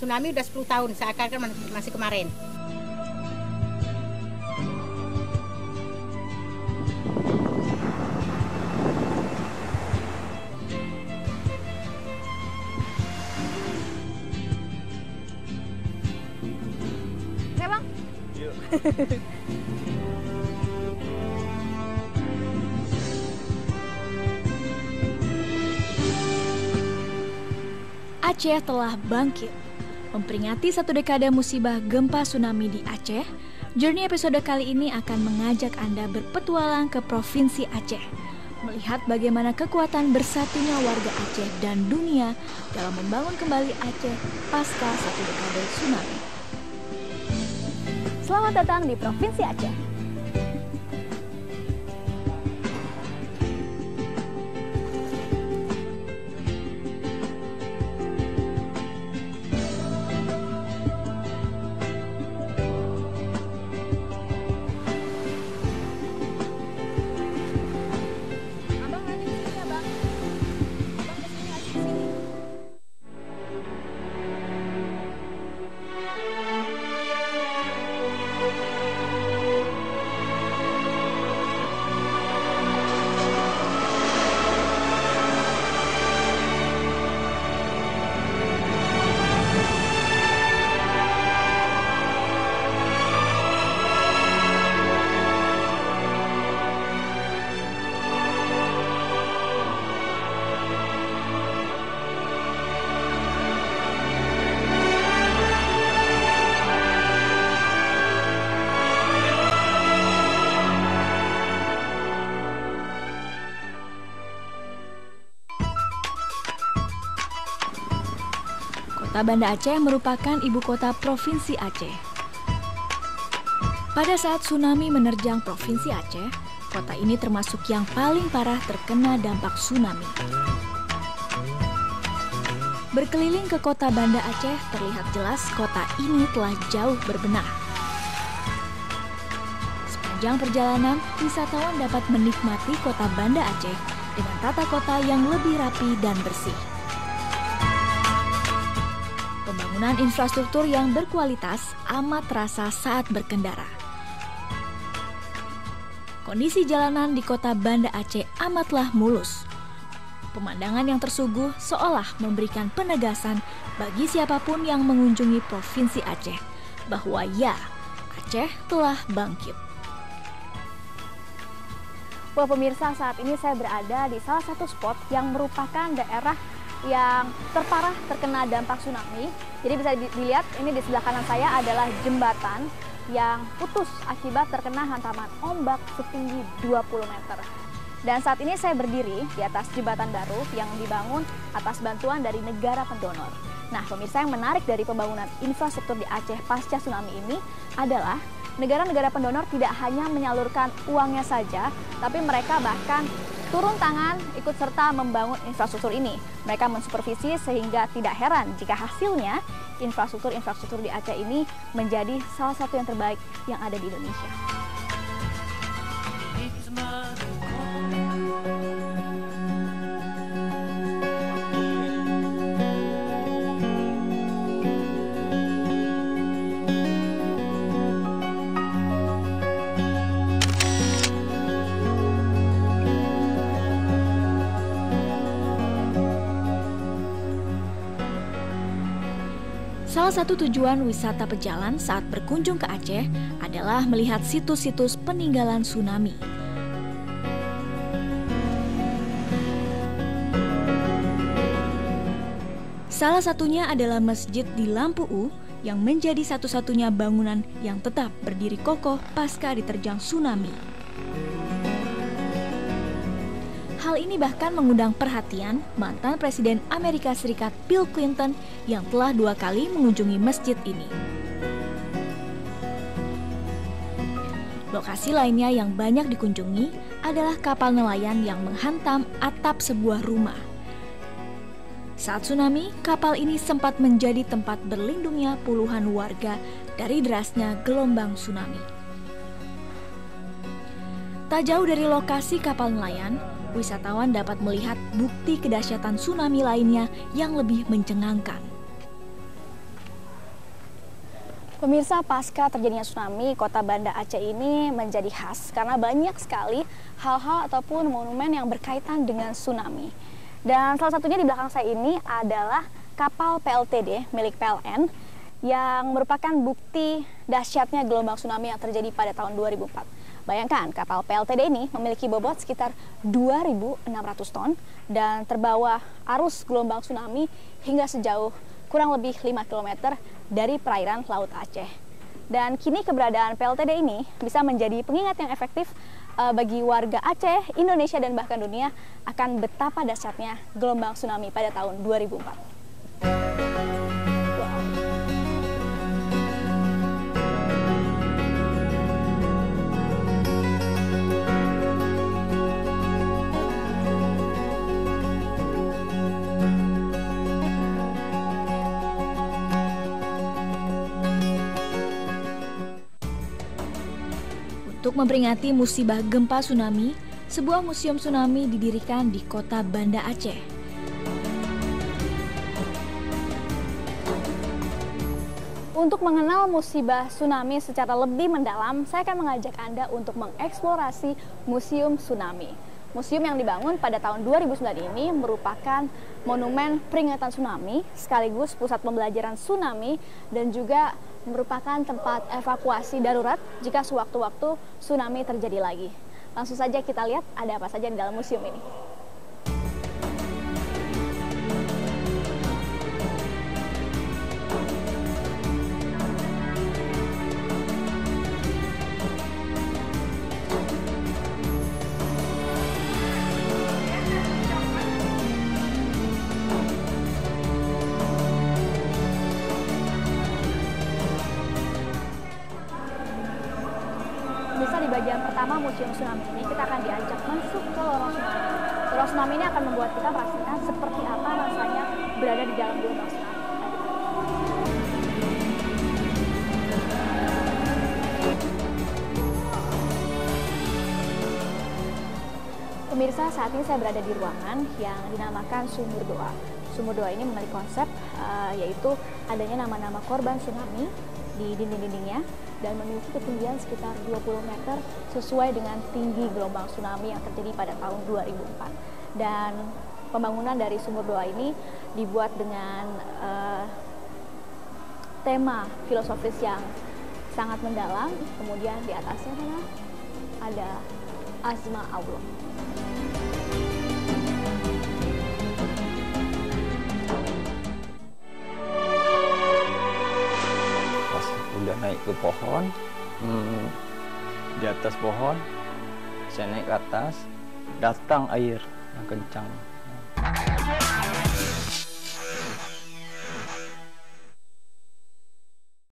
Tsunami udah 10 tahun, seakan-akan masih kemarin. Oke Bang? Yuk. Aceh telah bangkit. Memperingati 1 dekade musibah gempa tsunami di Aceh, Journey episode kali ini akan mengajak Anda berpetualang ke Provinsi Aceh, melihat bagaimana kekuatan bersatunya warga Aceh dan dunia dalam membangun kembali Aceh pasca 1 dekade tsunami. Selamat datang di Provinsi Aceh. Kota Banda Aceh merupakan ibu kota Provinsi Aceh. Pada saat tsunami menerjang Provinsi Aceh, kota ini termasuk yang paling parah terkena dampak tsunami. Berkeliling ke kota Banda Aceh, terlihat jelas kota ini telah jauh berbenah. Sepanjang perjalanan, wisatawan dapat menikmati kota Banda Aceh dengan tata kota yang lebih rapi dan bersih. Pembangunan infrastruktur yang berkualitas amat terasa saat berkendara. Kondisi jalanan di kota Banda Aceh amatlah mulus. Pemandangan yang tersuguh seolah memberikan penegasan bagi siapapun yang mengunjungi Provinsi Aceh bahwa ya, Aceh telah bangkit. Wah pemirsa, saat ini saya berada di salah satu spot yang merupakan daerah yang terparah terkena dampak tsunami. Jadi bisa dilihat ini di sebelah kanan saya adalah jembatan yang putus akibat terkena hantaman ombak setinggi 20 meter. Dan saat ini saya berdiri di atas jembatan baru yang dibangun atas bantuan dari negara pendonor. Nah pemirsa, yang menarik dari pembangunan infrastruktur di Aceh pasca tsunami ini adalah negara-negara pendonor tidak hanya menyalurkan uangnya saja, tapi mereka bahkan turun tangan ikut serta membangun infrastruktur ini. Mereka mensupervisi sehingga tidak heran jika hasilnya infrastruktur di Aceh ini menjadi salah satu yang terbaik yang ada di Indonesia. Salah satu tujuan wisata pejalan saat berkunjung ke Aceh adalah melihat situs-situs peninggalan tsunami. Salah satunya adalah Masjid di Lampu U yang menjadi satu-satunya bangunan yang tetap berdiri kokoh pasca diterjang tsunami. Hal ini bahkan mengundang perhatian mantan Presiden Amerika Serikat Bill Clinton yang telah 2 kali mengunjungi masjid ini. Lokasi lainnya yang banyak dikunjungi adalah kapal nelayan yang menghantam atap sebuah rumah. Saat tsunami, kapal ini sempat menjadi tempat berlindungnya puluhan warga dari derasnya gelombang tsunami. Tak jauh dari lokasi kapal nelayan, wisatawan dapat melihat bukti kedahsyatan tsunami lainnya yang lebih mencengangkan. Pemirsa, pasca terjadinya tsunami, kota Banda Aceh ini menjadi khas karena banyak sekali hal-hal ataupun monumen yang berkaitan dengan tsunami. Dan salah satunya di belakang saya ini adalah kapal PLTD milik PLN yang merupakan bukti dahsyatnya gelombang tsunami yang terjadi pada tahun 2004. Bayangkan, kapal PLTD ini memiliki bobot sekitar 2.600 ton dan terbawa arus gelombang tsunami hingga sejauh kurang lebih 5 km dari perairan Laut Aceh. Dan kini keberadaan PLTD ini bisa menjadi pengingat yang efektif bagi warga Aceh, Indonesia, dan bahkan dunia akan betapa dahsyatnya gelombang tsunami pada tahun 2004. Untuk memperingati musibah gempa tsunami, sebuah museum tsunami didirikan di kota Banda Aceh. Untuk mengenal musibah tsunami secara lebih mendalam, saya akan mengajak Anda untuk mengeksplorasi Museum Tsunami. Museum yang dibangun pada tahun 2009 ini merupakan monumen peringatan tsunami, sekaligus pusat pembelajaran tsunami, dan juga merupakan tempat evakuasi darurat jika sewaktu-waktu tsunami terjadi lagi. Langsung saja kita lihat ada apa saja di dalam museum ini. Bisa di bagian pertama Museum Tsunami ini kita akan diajak masuk ke lorong tsunami. Lorong tsunami ini akan membuat kita merasakan seperti apa rasanya berada di dalam gelombang tsunami. Pemirsa, saat ini saya berada di ruangan yang dinamakan Sumur Doa. Sumur Doa ini memiliki konsep yaitu adanya nama-nama korban tsunami di dinding-dindingnya dan memiliki ketinggian sekitar 20 meter sesuai dengan tinggi gelombang tsunami yang terjadi pada tahun 2004. Dan pembangunan dari Sumur Doa ini dibuat dengan tema filosofis yang sangat mendalam. Kemudian di atasnya ada Asma Allah. Udah naik ke pohon, di atas pohon, saya naik ke atas, datang air yang kencang.